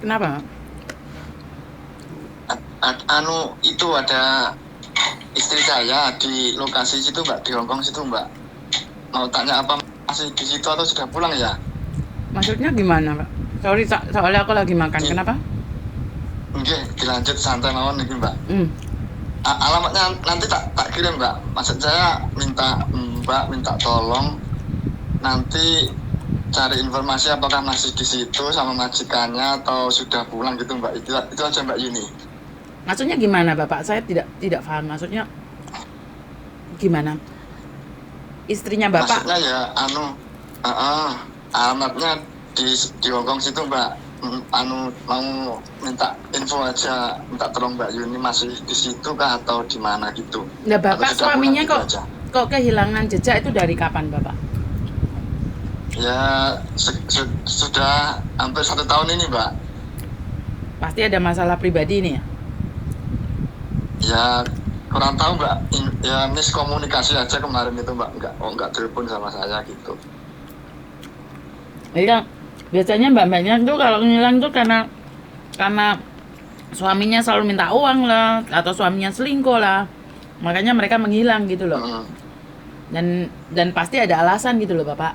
Kenapa? Itu ada istri saya di lokasi situ Mbak, di Hongkong situ Mbak. Mau tanya apa masih di situ atau sudah pulang ya? Maksudnya gimana, Pak? Sorry, soalnya aku lagi makan. Di- Kenapa? Oke, dilanjut santai mawon nih Mbak. Hmm. Alamatnya nanti tak kirim Mbak. Maksud saya Mbak minta tolong nanti cari informasi apakah masih di situ sama majikannya atau sudah pulang gitu Mbak. Itu aja Mbak Yuni. Maksudnya gimana, Bapak? Saya tidak paham. Maksudnya gimana? Istrinya Bapak? Maksudnya ya alamatnya di Hongkong situ Mbak. Mau minta info aja, minta tolong Mbak Yuni masih di situ kah atau di mana gitu. Nah, Bapak Atau sudah suaminya pulang gitu aja. kok kehilangan jejak itu dari kapan, Bapak? Ya sudah hampir 1 tahun ini Mbak. Pasti ada masalah pribadi nih ya? Ya kurang tahu Mbak. Ya miskomunikasi aja kemarin itu Mbak. Enggak telepon sama saya gitu. Iya, biasanya mbak-mbaknya tuh kalau ngilang tuh karena suaminya selalu minta uang lah, atau suaminya selingkuh lah. Makanya mereka menghilang gitu loh. Dan pasti ada alasan gitu loh, Bapak.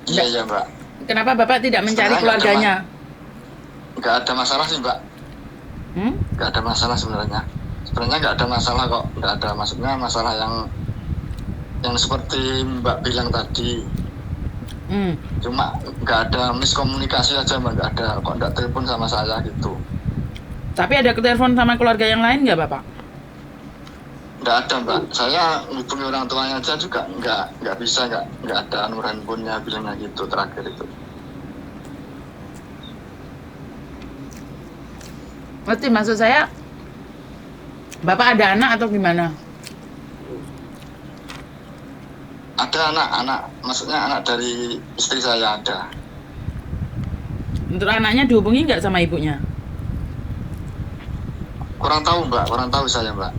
Iya Mbak. Kenapa Bapak tidak mencari Sebenarnya keluarganya? Nggak ada masalah sih Mbak. Nggak ada masalah sebenarnya. Sebenarnya nggak ada masalah kok. Nggak ada, maksudnya masalah yang seperti Mbak bilang tadi. Cuma nggak ada miskomunikasi aja Mbak. Nggak ada kok, nggak telepon sama saya gitu. Tapi ada telepon sama keluarga yang lain nggak Bapak? Nggak ada Mbak. Saya hubungi orang tuanya aja juga nggak bisa, nggak ada handphonenya bilangnya gitu terakhir itu. Ngerti maksud saya? Bapak ada anak atau gimana? Ada anak, maksudnya anak dari istri saya ada. Untuk anaknya dihubungi nggak sama ibunya? Kurang tahu Mbak, kurang tahu saya Mbak.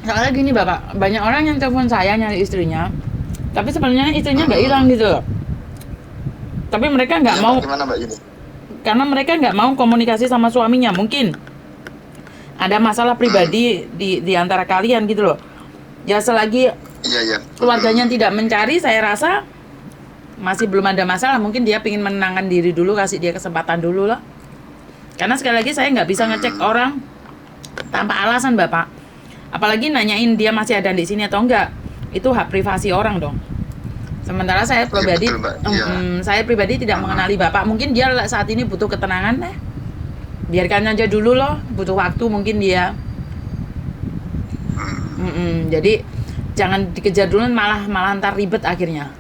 Soalnya gini Bapak, banyak orang yang telepon saya nyari istrinya, tapi sebenarnya istrinya nggak hilang gitu loh. Tapi mereka nggak mau. Gimana Mbak ini? Karena mereka nggak mau komunikasi sama suaminya. Mungkin ada masalah pribadi di antara kalian gitu loh. Ya selagi keluarganya tidak mencari, saya rasa masih belum ada masalah. Mungkin dia ingin menenangkan diri dulu, kasih dia kesempatan dulu lah. Karena sekali lagi saya nggak bisa ngecek orang tanpa alasan Bapak. Apalagi nanyain dia masih ada di sini atau enggak. Itu hak privasi orang dong. Sementara saya pribadi, saya pribadi tidak mengenali Bapak. Mungkin dia saat ini butuh ketenangan deh. Biarkan aja dulu loh, butuh waktu mungkin dia. Jadi jangan dikejar dulu, malah ntar ribet akhirnya.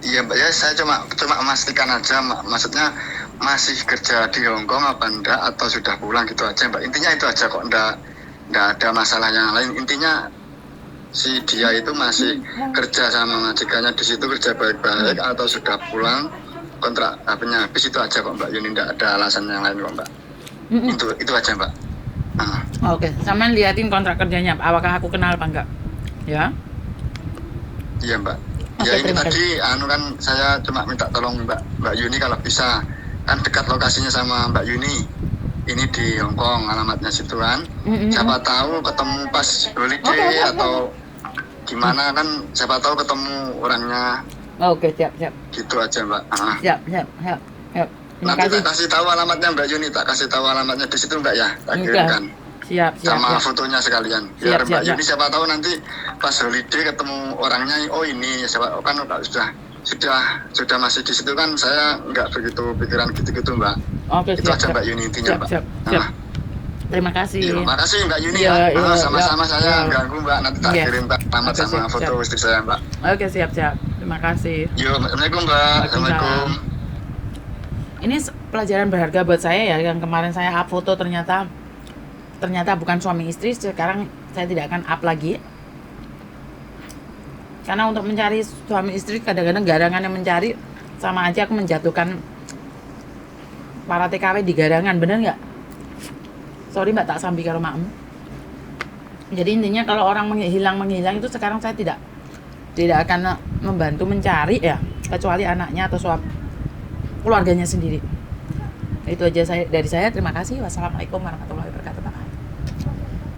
Iya Mbak, ya saya cuma memastikan aja, maksudnya masih kerja di Hongkong apa enggak, atau sudah pulang gitu aja Mbak. Intinya itu aja kok, enggak ada masalah yang lain. Intinya si dia itu masih kerja sama majikannya di situ, kerja baik-baik atau sudah pulang, kontrak HP-nya habis, itu aja kok Mbak Yuni. Enggak ada alasan yang lain kok Mbak. Itu aja Mbak. Oke, sampean liatin kontrak kerjanya, apakah aku kenal apa enggak? Ya. Iya Mbak. Ya ini tadi kan saya cuma minta tolong Mbak Yuni kalau bisa, kan dekat lokasinya sama Mbak Yuni. Ini di Hongkong alamatnya situ kan. Siapa tahu ketemu pas holiday atau gimana kan, siapa tahu ketemu orangnya. Oke, siap. Gitu aja Mbak. Siap. Terima Nanti kasih. tak kasih tahu alamatnya Mbak Yuni, tak kasih tahu alamatnya di situ Mbak ya. Tak kirimkan. Siap. Sama fotonya sekalian. Biar Mbak Yuni siapa tahu nanti pas holiday ketemu orangnya, oh ini siapa kan sudah masih di situ kan, saya nggak begitu pikiran gitu Mbak. Oke, itu aja Mbak Yuni intinya Mbak. Siap. Terima kasih. Terima kasih Mbak Yuni ya. Sama-sama, saya ganggu Mbak, nanti tak kirim alamat sama foto istri saya Mbak. Oke, siap. Terima kasih. Assalamualaikum Mbak. Assalamualaikum. Ini pelajaran berharga buat saya ya, yang kemarin saya up foto ternyata bukan suami istri. Sekarang saya tidak akan up lagi. Karena untuk mencari suami istri kadang-kadang garangan yang mencari, sama aja aku menjatuhkan para TKW di garangan, bener nggak? Sorry Mbak, tak sambil karo makmu. Jadi intinya kalau orang menghilang itu sekarang saya tidak akan membantu mencari ya, kecuali anaknya atau keluarganya sendiri. Itu aja dari saya. Terima kasih. Wassalamualaikum warahmatullahi wabarakatuh.